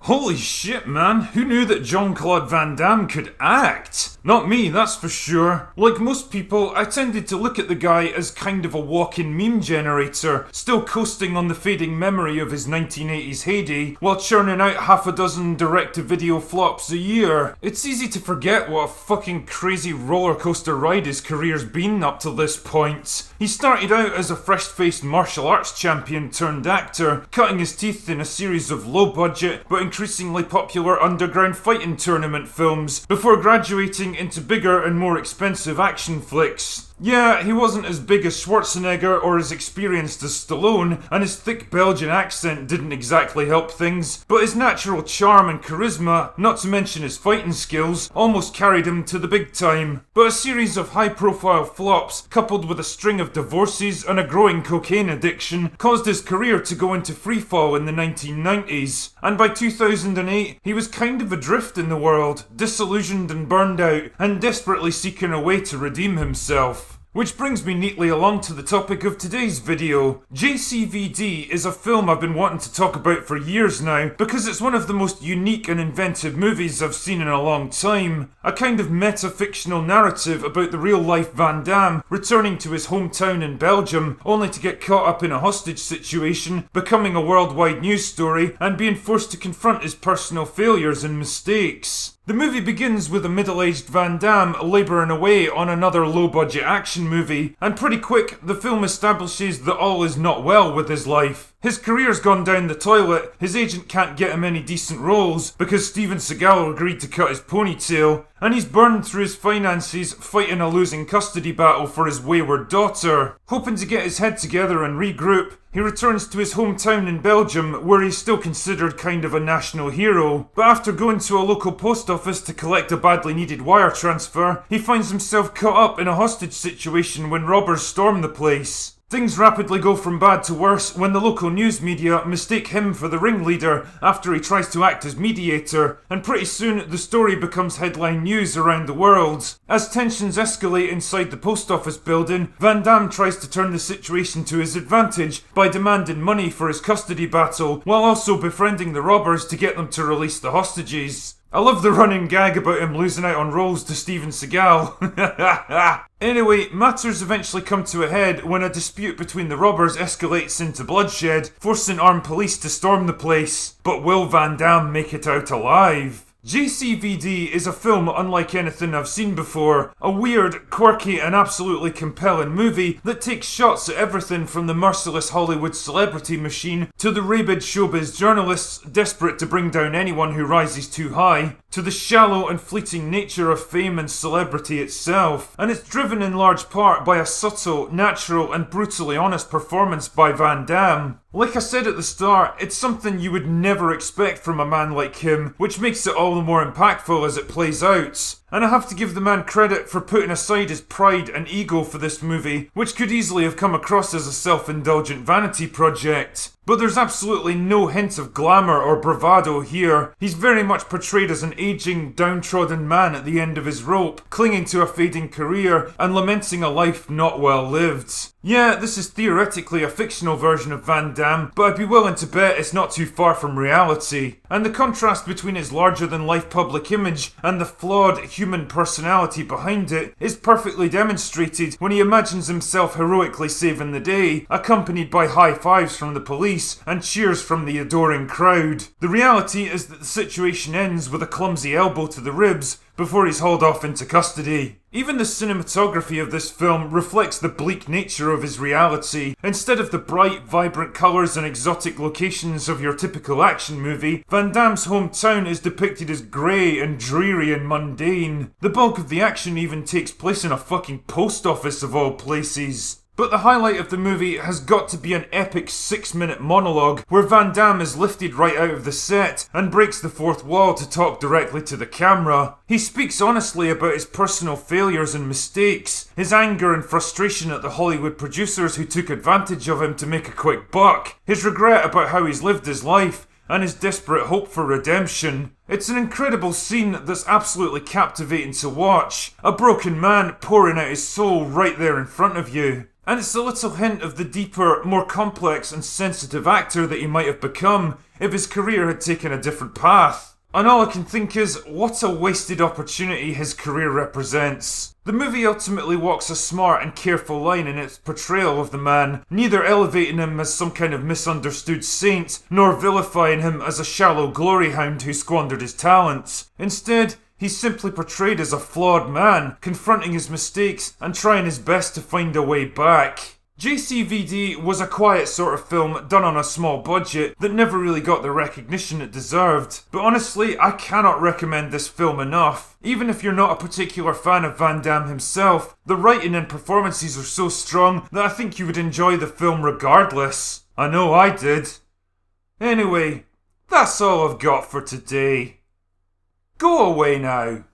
Holy shit, man. Who knew that Jean-Claude Van Damme could act? Not me, that's for sure. Like most people, I tended to look at the guy as kind of a walk-in meme generator, still coasting on the fading memory of his 1980s heyday, while churning out half a dozen direct-to-video flops a year. It's easy to forget what a fucking crazy rollercoaster ride his career's been up till this point. He started out as a fresh-faced martial arts champion turned actor, cutting his teeth in a series of low-budget but increasingly popular underground fighting tournament films, before graduating into bigger and more expensive action flicks. Yeah, he wasn't as big as Schwarzenegger or as experienced as Stallone, and his thick Belgian accent didn't exactly help things, but his natural charm and charisma, not to mention his fighting skills, almost carried him to the big time. But a series of high-profile flops, coupled with a string of divorces and a growing cocaine addiction, caused his career to go into freefall in the 1990s, and by 2008, he was kind of adrift in the world, disillusioned and burned out, and desperately seeking a way to redeem himself. Which brings me neatly along to the topic of today's video. JCVD is a film I've been wanting to talk about for years now because it's one of the most unique and inventive movies I've seen in a long time. A kind of meta-fictional narrative about the real-life Van Damme returning to his hometown in Belgium only to get caught up in a hostage situation, becoming a worldwide news story, and being forced to confront his personal failures and mistakes. The movie begins with a middle-aged Van Damme labouring away on another low-budget action movie, and pretty quick the film establishes that all is not well with his life. His career's gone down the toilet, his agent can't get him any decent roles because Steven Seagal agreed to cut his ponytail, and he's burned through his finances fighting a losing custody battle for his wayward daughter. Hoping to get his head together and regroup, he returns to his hometown in Belgium where he's still considered kind of a national hero. But after going to a local post office to collect a badly needed wire transfer, he finds himself caught up in a hostage situation when robbers storm the place. Things rapidly go from bad to worse when the local news media mistake him for the ringleader after he tries to act as mediator, and pretty soon the story becomes headline news around the world. As tensions escalate inside the post office building, Van Damme tries to turn the situation to his advantage by demanding money for his custody battle, while also befriending the robbers to get them to release the hostages. I love the running gag about him losing out on roles to Steven Seagal. Anyway, matters eventually come to a head when a dispute between the robbers escalates into bloodshed, forcing armed police to storm the place. But will Van Damme make it out alive? JCVD is a film unlike anything I've seen before. A weird, quirky and absolutely compelling movie that takes shots at everything from the merciless Hollywood celebrity machine to the rabid showbiz journalists desperate to bring down anyone who rises too high, to the shallow and fleeting nature of fame and celebrity itself. And it's driven in large part by a subtle, natural and brutally honest performance by Van Damme. Like I said at the start, it's something you would never expect from a man like him, which makes it all the more impactful as it plays out. And I have to give the man credit for putting aside his pride and ego for this movie, which could easily have come across as a self-indulgent vanity project. But there's absolutely no hint of glamour or bravado here. He's very much portrayed as an aging, downtrodden man at the end of his rope, clinging to a fading career and lamenting a life not well lived. Yeah, this is theoretically a fictional version of Van Damme, but I'd be willing to bet it's not too far from reality. And the contrast between his larger-than-life public image and the flawed human personality behind it is perfectly demonstrated when he imagines himself heroically saving the day, accompanied by high fives from the police and cheers from the adoring crowd. The reality is that the situation ends with a clumsy elbow to the ribs before he's hauled off into custody. Even the cinematography of this film reflects the bleak nature of his reality. Instead of the bright, vibrant colours and exotic locations of your typical action movie, Van Damme's hometown is depicted as grey and dreary and mundane. The bulk of the action even takes place in a fucking post office of all places. But the highlight of the movie has got to be an epic 6-minute monologue where Van Damme is lifted right out of the set and breaks the fourth wall to talk directly to the camera. He speaks honestly about his personal failures and mistakes, his anger and frustration at the Hollywood producers who took advantage of him to make a quick buck, his regret about how he's lived his life, and his desperate hope for redemption. It's an incredible scene that's absolutely captivating to watch. A broken man pouring out his soul right there in front of you. And it's a little hint of the deeper, more complex and sensitive actor that he might have become if his career had taken a different path. And all I can think is, what a wasted opportunity his career represents. The movie ultimately walks a smart and careful line in its portrayal of the man, neither elevating him as some kind of misunderstood saint, nor vilifying him as a shallow glory hound who squandered his talents. Instead, he's simply portrayed as a flawed man, confronting his mistakes and trying his best to find a way back. JCVD was a quiet sort of film done on a small budget that never really got the recognition it deserved. But honestly, I cannot recommend this film enough. Even if you're not a particular fan of Van Damme himself, the writing and performances are so strong that I think you would enjoy the film regardless. I know I did. Anyway, that's all I've got for today. Go away now.